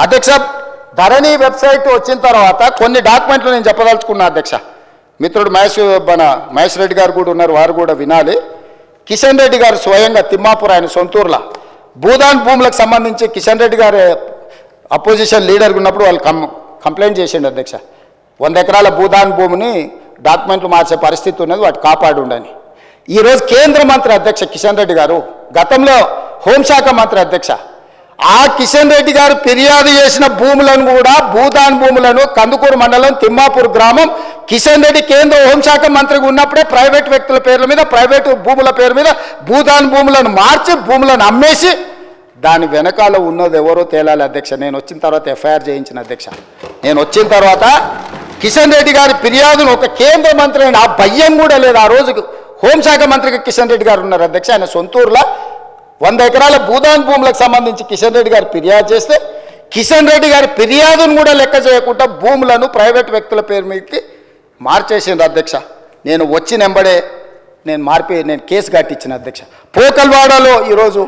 అధ్యక్ష, ధరణి వెబ్సైట్ వచ్చిన తర్వాత కొన్ని డాక్యుమెంట్లు నేను చెప్పదలుచుకున్నా అధ్యక్ష. మిత్రుడు మహేష్ రెడ్డి గారు కూడా ఉన్నారు, వారు కూడా వినాలి. కిషన్ రెడ్డి గారు స్వయంగా తిమ్మాపూర్ ఆయన సొంతూరులో భూదాన్ భూములకు సంబంధించి కిషన్ రెడ్డి గారు అపోజిషన్ లీడర్గా ఉన్నప్పుడు వాళ్ళు కంప్లైంట్ చేసిండు అధ్యక్ష. 100 ఎకరాల భూదాన్ భూమిని డాక్యుమెంట్లు మార్చే పరిస్థితి ఉన్నది, వాటి కాపాడు ఉండని. ఈరోజు కేంద్ర మంత్రి అధ్యక్ష కిషన్ రెడ్డి గారు, గతంలో హోంశాఖ మంత్రి అధ్యక్ష, ఆ కిషన్ రెడ్డి గారు ఫిర్యాదు చేసిన భూములను కూడా భూదాన్ భూములను కందుకూరు మండలం తిమ్మాపూర్ గ్రామం కిషన్ రెడ్డి కేంద్ర హోంశాఖ మంత్రిగా ఉన్నప్పుడే ప్రైవేట్ వ్యక్తుల పేర్ల మీద ప్రైవేటు భూముల పేరు మీద భూదాన్ భూములను మార్చి భూములను అమ్మేసి దాని వెనకాల ఉన్నది ఎవరో తేలాలి అధ్యక్ష. నేను వచ్చిన తర్వాత ఎఫ్ఐఆర్ చేయించిన అధ్యక్ష. నేను వచ్చిన తర్వాత కిషన్ రెడ్డి గారి ఫిర్యాదును ఒక కేంద్ర మంత్రి అయిన ఆ భయం కూడా లేదు. ఆ రోజు హోంశాఖ మంత్రిగా కిషన్ రెడ్డి గారు ఉన్నారు అధ్యక్ష. ఆయన సొంతూరులో 100 ఎకరాల భూదాన్ భూములకు సంబంధించి కిషన్ రెడ్డి గారు ఫిర్యాదు చేస్తే కిషన్ రెడ్డి గారి ఫిర్యాదును కూడా లెక్క చేయకుండా భూములను ప్రైవేట్ వ్యక్తుల పేరు మీదకి మార్చేసిండ్రు అధ్యక్ష. నేను వచ్చిన వెంబడే నేను కేసు కట్టించిన అధ్యక్ష. పోకల్వాడలో ఈరోజు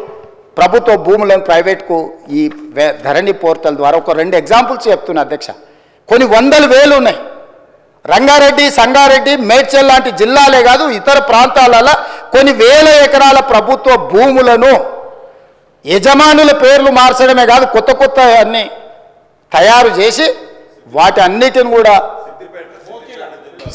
ప్రభుత్వ భూములను ప్రైవేట్కు ఈ ధరణి పోర్టల్ ద్వారా ఒక 2 ఎగ్జాంపుల్స్ చెప్తున్నా అధ్యక్ష. కొన్ని 100,000 ఉన్నాయి. రంగారెడ్డి, సంగారెడ్డి, మేడ్చల్ లాంటి జిల్లాలే కాదు ఇతర ప్రాంతాలలో కొన్ని వేల ఎకరాల ప్రభుత్వ భూములను యజమానుల పేర్లు మార్చడమే కాదు కొత్త కొత్త అన్ని తయారు చేసి వాటి అన్నిటిని కూడా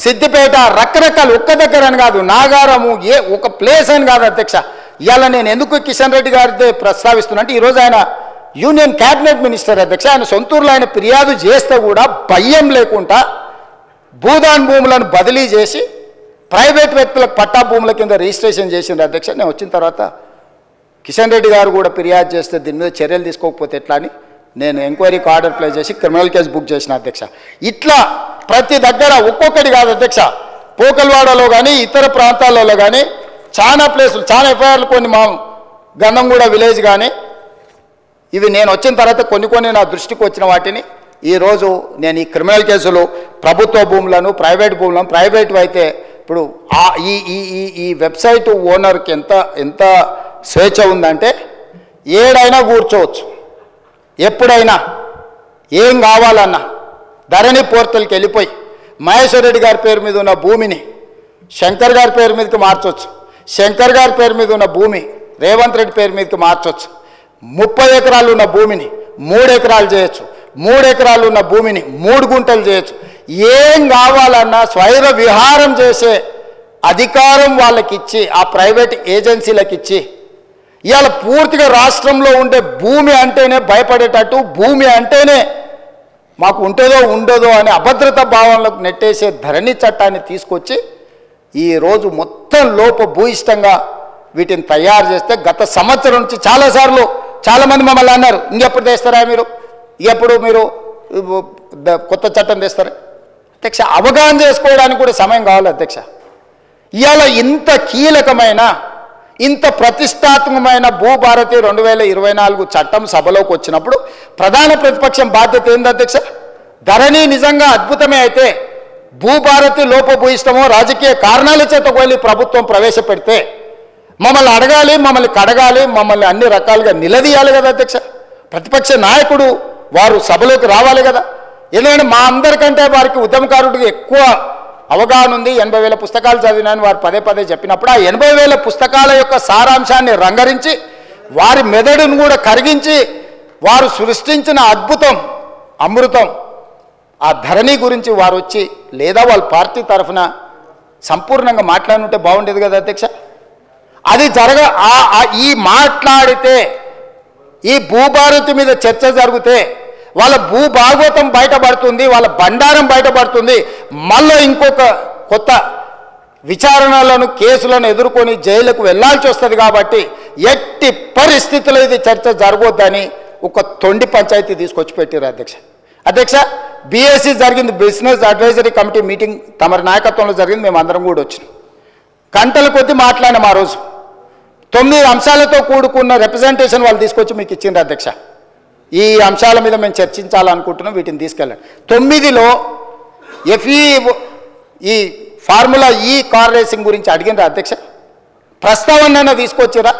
సిద్దిపేట రకరకాల ఒక్క దగ్గర అని కాదు, నాగారము ఒక ప్లేస్ అని కాదు అధ్యక్ష. ఇవాళ నేను ఎందుకు కిషన్ రెడ్డి గారితో ప్రస్తావిస్తున్నా అంటే ఈరోజు ఆయన యూనియన్ క్యాబినెట్ మినిస్టర్ అధ్యక్ష. ఆయన సొంతూరులో ఆయన ఫిర్యాదు చేస్తే కూడా భయం లేకుండా భూదాన్ భూములను బదిలీ చేసి ప్రైవేట్ వ్యక్తులకు పట్టా భూముల కింద రిజిస్ట్రేషన్ చేసిండ్రు అధ్యక్ష. నేను వచ్చిన తర్వాత కిషన్ రెడ్డి గారు కూడా ఫిర్యాదు చేస్తే దీని మీద చర్యలు తీసుకోకపోతే ఎట్లా అని నేను ఎంక్వైరీకి ఆర్డర్ ప్లేస్ చేసి క్రిమినల్ కేసు బుక్ చేసిన అధ్యక్ష. ఇట్లా ప్రతి దగ్గర ఒక్కొక్కటి కాదు అధ్యక్ష, పోకల్వాడలో కానీ ఇతర ప్రాంతాలలో కానీ చాలా ప్లేసులు, చాలా ఎఫ్ఐఆర్లు, కొన్ని మా గంధంగూడ విలేజ్ కానీ ఇవి నేను వచ్చిన తర్వాత కొన్ని నా దృష్టికి వచ్చిన వాటిని ఈరోజు నేను ఈ క్రిమినల్ కేసులు ప్రభుత్వ భూములను ప్రైవేట్ భూములను ప్రైవేటు అయితే ఇప్పుడు ఈ వెబ్సైట్ ఓనర్కి ఎంత స్వేచ్ఛ ఉందంటే ఏడైనా కూర్చోవచ్చు, ఎప్పుడైనా ఏం కావాలన్నా ధరణి పోర్టల్కి వెళ్ళిపోయి మహేశ్వర్ రెడ్డి గారి పేరు మీద ఉన్న భూమిని శంకర్ గారి పేరు మీదకి మార్చవచ్చు, శంకర్ గారి పేరు మీద ఉన్న భూమి రేవంత్ రెడ్డి పేరు మీదకి మార్చవచ్చు, 30 ఎకరాలు ఉన్న భూమిని 3 ఎకరాలు చేయొచ్చు, 3 ఎకరాలు ఉన్న భూమిని 3 గుంటలు చేయొచ్చు. ఏం కావాలన్నా స్వైర విహారం చేసే అధికారం వాళ్ళకి ఇచ్చి ఆ ప్రైవేట్ ఏజెన్సీలకు ఇచ్చి ఇవాళ పూర్తిగా రాష్ట్రంలో ఉండే భూమి అంటేనే భయపడేటట్టు, భూమి అంటేనే మాకు ఉంటుందో ఉండదో అనే అభద్రతా భావనలకు నెట్టేసే ధరణి చట్టాన్ని తీసుకొచ్చి ఈరోజు మొత్తం లోపభూయిష్టంగా వీటిని తయారు చేస్తే గత సంవత్సరం నుంచి చాలాసార్లు చాలామంది మమ్మల్ని అన్నారు, ఇంకెప్పుడు తెస్తారా ఇంకెప్పుడు మీరు కొత్త చట్టం తెస్తారా అధ్యక్ష. అవగాహన చేసుకోవడానికి కూడా సమయం కావాలి అధ్యక్ష. ఇవాళ ఇంత కీలకమైన ఇంత ప్రతిష్టాత్మకమైన భూభారతి 2024 చట్టం సభలోకి వచ్చినప్పుడు ప్రధాన ప్రతిపక్షం బాధ్యత ఏంది అధ్యక్ష? ధరణి నిజంగా అద్భుతమే అయితే భూభారతి లోపభూయిష్టమో రాజకీయ కారణాల చేత వెళ్ళి ప్రభుత్వం ప్రవేశపెడితే మమ్మల్ని అడగాలి, మమ్మల్ని కడగాలి, మమ్మల్ని అన్ని రకాలుగా నిలదీయాలి కదా అధ్యక్ష. ప్రతిపక్ష నాయకుడు వారు సభలోకి రావాలి కదా. ఎందుకంటే మా అందరికంటే వారికి ఉద్యమకారుడికి ఎక్కువ అవగాహన ఉంది. 80,000 పుస్తకాలు చదివినాను వారు పదే చెప్పినప్పుడు ఆ 80,000 పుస్తకాల యొక్క సారాంశాన్ని రంగరించి వారి మెదడును కూడా కరిగించి వారు సృష్టించిన అద్భుతం అమృతం ఆ ధరణి గురించి వారు వచ్చి లేదా వాళ్ళ పార్టీ తరఫున సంపూర్ణంగా మాట్లాడుంటే బాగుండేది కదా అధ్యక్ష. అది ఈ మాట్లాడితే ఈ భూభారతి మీద చర్చ జరిగితే వాళ్ళ భూభాగవతం బయటపడుతుంది, వాళ్ళ బండారం బయటపడుతుంది. మళ్ళీ ఇంకొక కొత్త విచారణలను కేసులను ఎదుర్కొని జైలుకు వెళ్లాల్సి వస్తుంది. కాబట్టి ఎట్టి పరిస్థితుల్లో ఇది చర్చ జరగొద్దని ఒక తొండి పంచాయతీ తీసుకొచ్చి పెట్టారు అధ్యక్ష. బీఎస్సీ జరిగింది, బిజినెస్ అడ్వైజరీ కమిటీ మీటింగ్ తమరి నాయకత్వంలో జరిగింది. మేము అందరం కూడా వచ్చినాం. గంటల కొద్దీ మాట్లాడినాం. ఆ రోజు 9 అంశాలతో కూడుకున్న రిప్రజెంటేషన్ వాళ్ళు తీసుకొచ్చి మీకు ఇచ్చిండ్రు అధ్యక్ష. ఈ అంశాల మీద మేము చర్చించాలనుకుంటున్నాం, వీటిని తీసుకెళ్ళండి. 9లో ఈ ఫార్ములా కార్ రేసింగ్ గురించి అడిగినరా అధ్యక్ష? ప్రస్తావన తీసుకొచ్చిరా?